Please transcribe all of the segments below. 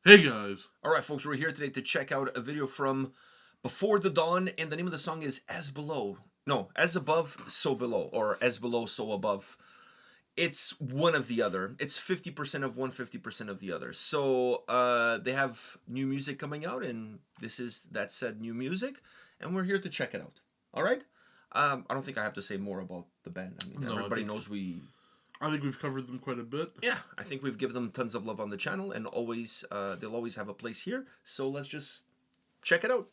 Hey guys. Alright, folks, we're here today to check out a video from Before the Dawn, and the name of the song is As Below. No, As Above, So Below, or As Below, So Above. It's one of the other. It's 50% of one, 50% of the other. So they have new music coming out, and this is that said new music, and we're here to check it out. Alright? I don't think I have to say more about the band. I mean, No, everybody knows we. I think we've covered them quite a bit. Yeah, I think we've given them tons of love on the channel, and always they'll always have a place here. So let's just check it out.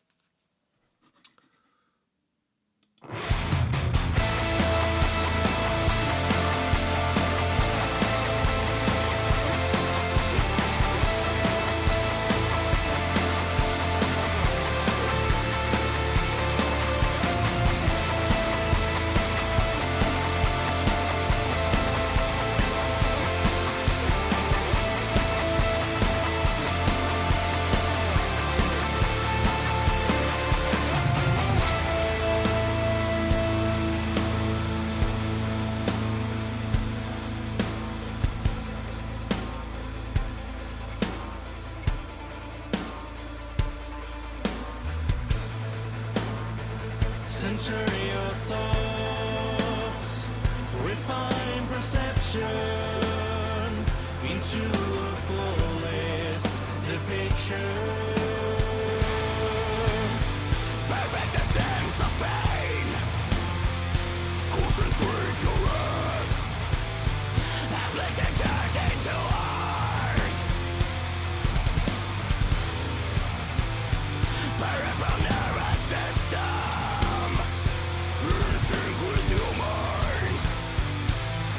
Center your thoughts, refine perception into a flawless depiction. Perfect the sense of pain, concentrate your earth, afflicts and turned into art. Peripheral nervous system. Sync with your mind,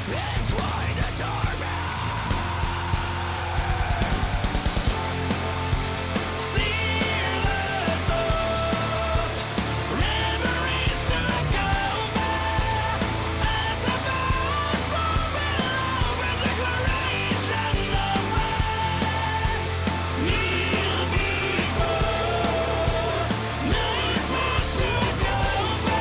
entwine the torment. Steer the thought, memories to cover. As above, so below, with declaration of war. Kneel before, nightmares to cover.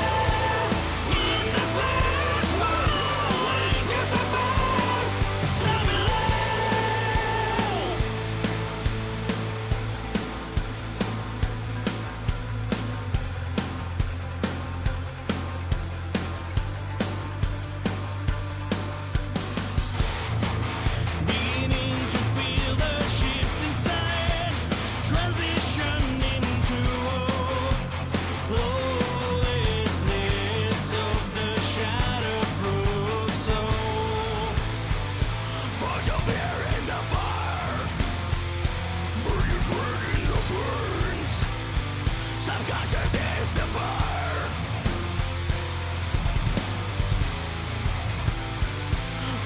Subconscious is the fire.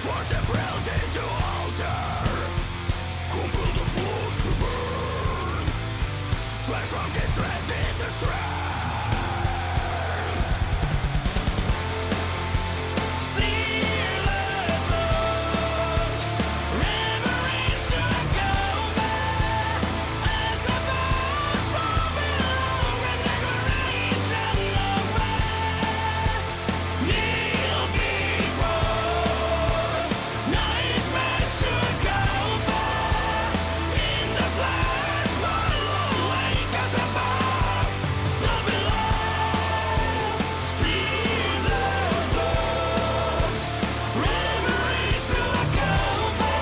Force the thrills into altar. Compel the flows to burn. Transform distress into strength. Steer the thought, memories to cover. As above, so below, with declaration of war. Kneel before, nightmares to cover. In the flash, one wake as above, so below. Steer the thought, memories to cover.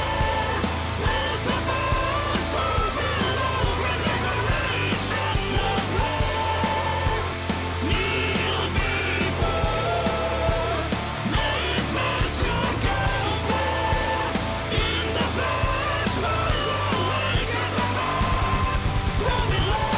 As above, so below, with declaration of war. Kneel before, nightmares to cover. In the flash, one wake as above, so below.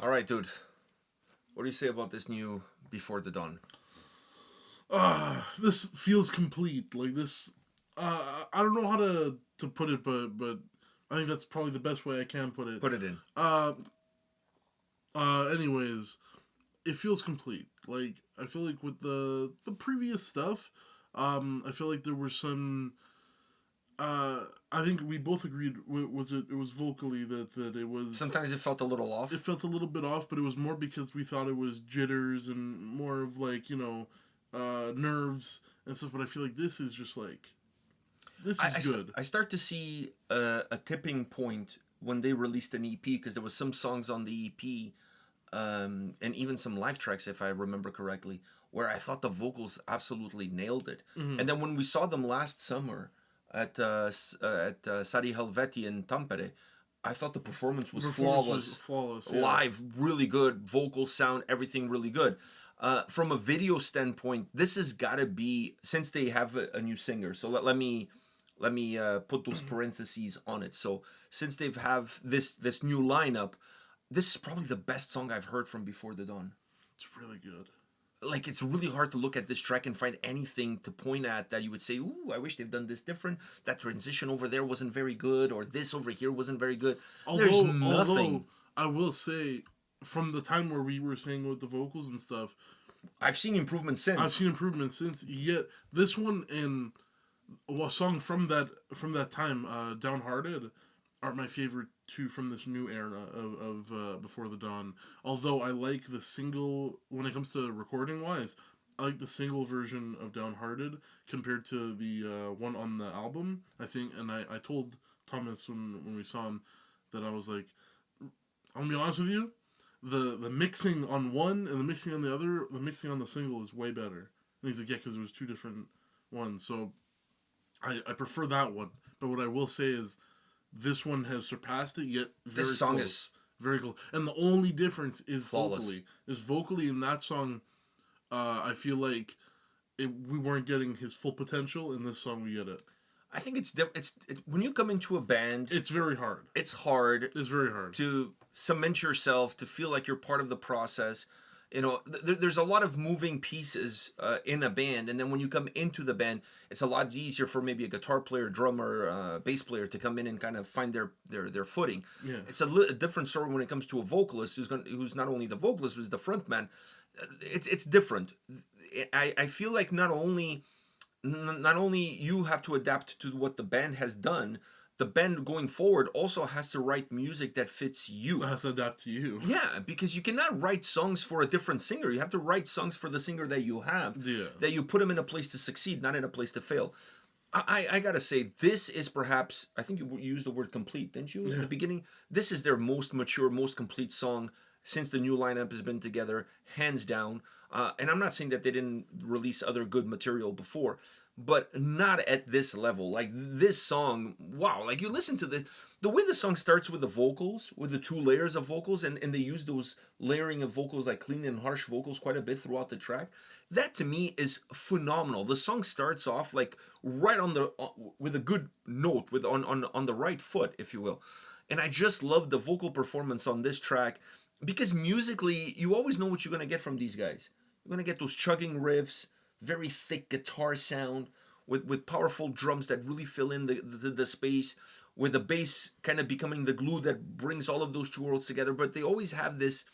Alright, dude. What do you say about this new Before the Dawn? This feels complete. Like this, I don't know how to put it, but I think that's probably the best way I can put it. Put it in. Anyways, it feels complete. Like I feel like with the previous stuff, I feel like there were some. I think we both agreed. Was it? It was vocally that it was. Sometimes it felt a little off. It felt a little bit off, but it was more because we thought it was jitters and more of like nerves and stuff. But I feel like this is just like this is good. I start to see a tipping point when they released an EP, because there was some songs on the EP, and even some live tracks, if I remember correctly, where I thought the vocals absolutely nailed it. And then when we saw them last summer at Sari Helveti in Tampere, I thought the performance was flawless. Yeah. Live, really good. Vocal sound, everything really good. From a video standpoint, this has got to be, since they have a new singer. So let me put those parentheses on it. So since they've have this new lineup, this is probably the best song I've heard from Before the Dawn. It's really good. Like, it's really hard to look at this track and find anything to point at that you would say, ooh, I wish they've done this different. That transition over there wasn't very good, or this over here wasn't very good. There's nothing. Although I will say, from the time where we were saying with the vocals and stuff, I've seen improvement since. Yet this one and a song from that time, Downhearted, are my favorite two from this new era of Before the Dawn. Although I like the single, when it comes to recording wise, I like the single version of Downhearted compared to the one on the album. I think, and I told Thomas when we saw him that I was like, I'm gonna be honest with you, the mixing on one and the mixing on the other, the mixing on the single is way better. And he's like, yeah, because it was two different ones. So I prefer that one. But what I will say is, this one has surpassed it, yet very this song close. is Very close. And the only difference is flawless. vocally. In that song, I feel like we weren't getting his full potential. In this song, we get it. I think it's when you come into a band, It's very hard. it's hard It's very hard. to cement yourself, to feel like you're part of the process. You know, there's a lot of moving pieces in a band, and then when you come into the band, it's a lot easier for maybe a guitar player, drummer, bass player to come in and kind of find their footing. Yeah. It's a different story when it comes to a vocalist who's not only the vocalist, but is the front man. It's different. I feel like not only you have to adapt to what the band has done, the band going forward also has to write music that fits you. It has to adapt to you. Yeah, because you cannot write songs for a different singer. You have to write songs for the singer that you have. Yeah. That you put them in a place to succeed, not in a place to fail. I gotta say, this is perhaps, I think you used the word complete, didn't you, at the beginning? This is their most mature, most complete song since the new lineup has been together, hands down. And I'm not saying that they didn't release other good material before, but not at this level. Like, this song, wow, like, you listen to this, the way the song starts with the vocals, with the two layers of vocals, and they use those layering of vocals, like clean and harsh vocals, quite a bit throughout the track. That to me is phenomenal. The song starts off like right on the with a good note, with on the right foot, if you will. And I just love the vocal performance on this track, because musically you always know what you're gonna get from these guys. You're gonna get those chugging riffs, very thick guitar sound with powerful drums that really fill in the space, with the bass kind of becoming the glue that brings all of those two worlds together. But they always have this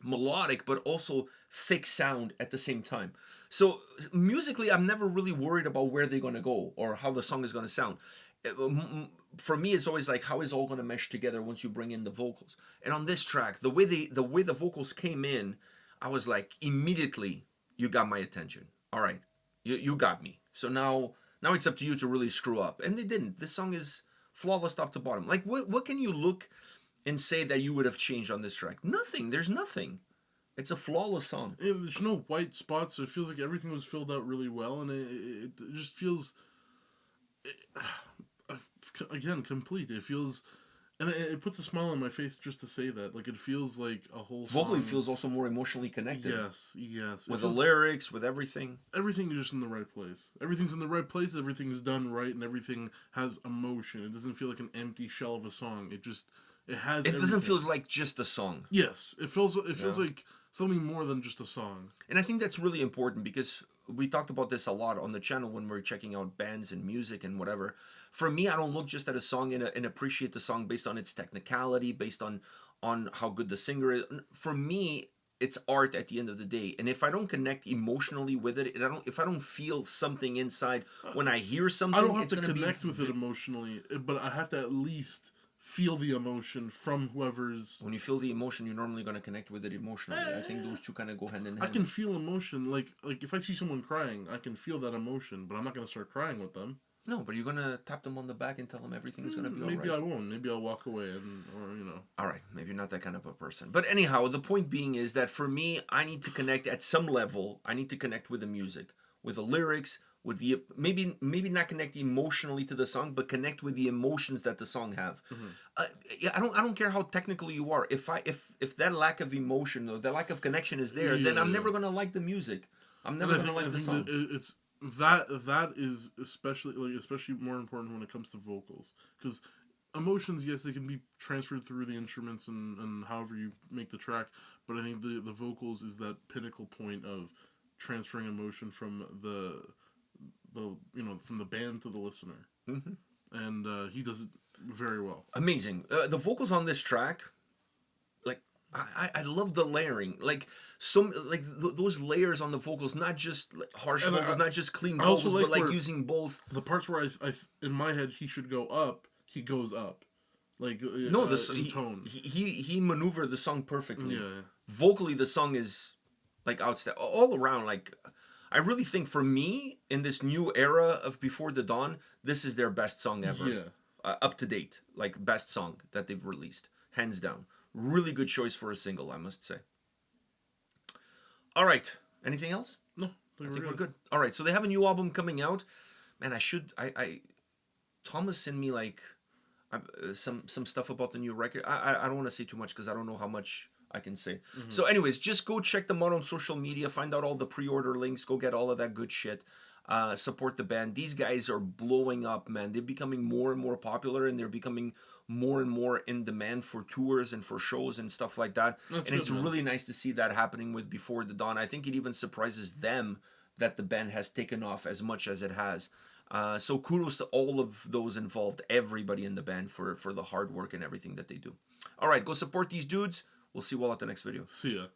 melodic but also thick sound at the same time. So musically, I'm never really worried about where they're going to go or how the song is going to sound. For me, it's always like, how is it all going to mesh together once you bring in the vocals? And on this track, the way the vocals came in, I was like, immediately, you got my attention. All right, you got me. So now it's up to you to really screw up. And they didn't. This song is flawless top to bottom. Like, what can you look and say that you would have changed on this track? Nothing. There's nothing. It's a flawless song. There's no white spots. It feels like everything was filled out really well, and it just feels, again, complete. It feels, and it puts a smile on my face just to say that. Like, it feels like a whole song. Vocally feels also more emotionally connected. Yes. With the lyrics, with everything. Everything is just in the right place. Everything's in the right place. Everything is done right, and everything has emotion. It doesn't feel like an empty shell of a song. It has. It doesn't feel like just a song. Yes, it feels like something more than just a song. And I think that's really important, because we talked about this a lot on the channel when we're checking out bands and music and whatever. For me, I don't look just at a song and appreciate the song based on its technicality, based on how good the singer is. For me, it's art at the end of the day. And if I don't connect emotionally with it, if I don't feel something inside when I hear something, I don't have it's to gonna connect with it emotionally, but I have to at least feel the emotion from whoever's. When you feel the emotion, you're normally going to connect with it emotionally. I think those two kind of go hand in hand. I can feel emotion, like if I see someone crying, I can feel that emotion, but I'm not gonna start crying with them. No, but you're going to tap them on the back and tell them everything's going to be all right. Maybe I won't. Maybe I'll walk away or All right, maybe you're not that kind of a person. But anyhow, the point being is that for me, I need to connect at some level. I need to connect with the music, with the lyrics, with the maybe not connect emotionally to the song, but connect with the emotions that the song have. Yeah, I don't care how technical you are. If that lack of emotion or that lack of connection is there, then I'm never gonna like the music. I'm never gonna like the song. It's that is especially more important when it comes to vocals, because emotions, yes, they can be transferred through the instruments and however you make the track, but I think the vocals is that pinnacle point of transferring emotion from the from the band to the listener. And he does it very well. Amazing. The vocals on this track, like I love the layering, like those layers on the vocals, not just harsh vocals, not just clean vocals, but like using both. The parts where I in my head he should go up, he goes up, like no, tone. He maneuvered the song perfectly. Yeah. Vocally, the song is like outstanding all around. Like, I really think for me in this new era of Before the Dawn, this is their best song ever. Yeah. Up to date, like best song that they've released, hands down. Really good choice for a single, I must say. All right, anything else? No, I think we're good. All right, so they have a new album coming out. Man, Thomas sent me like some stuff about the new record. I don't want to say too much because I don't know how much I can say. So anyways, just go check them out on social media, find out all the pre-order links, go get all of that good shit. Support the band. These guys are blowing up, man. They're becoming more and more popular, and they're becoming more and more in demand for tours and for shows and stuff like that. It's really nice to see that happening with Before the Dawn. I think it even surprises them that the band has taken off as much as it has. So kudos to all of those involved, everybody in the band for the hard work and everything that they do. All right, go support these dudes. We'll see you all at the next video. See ya.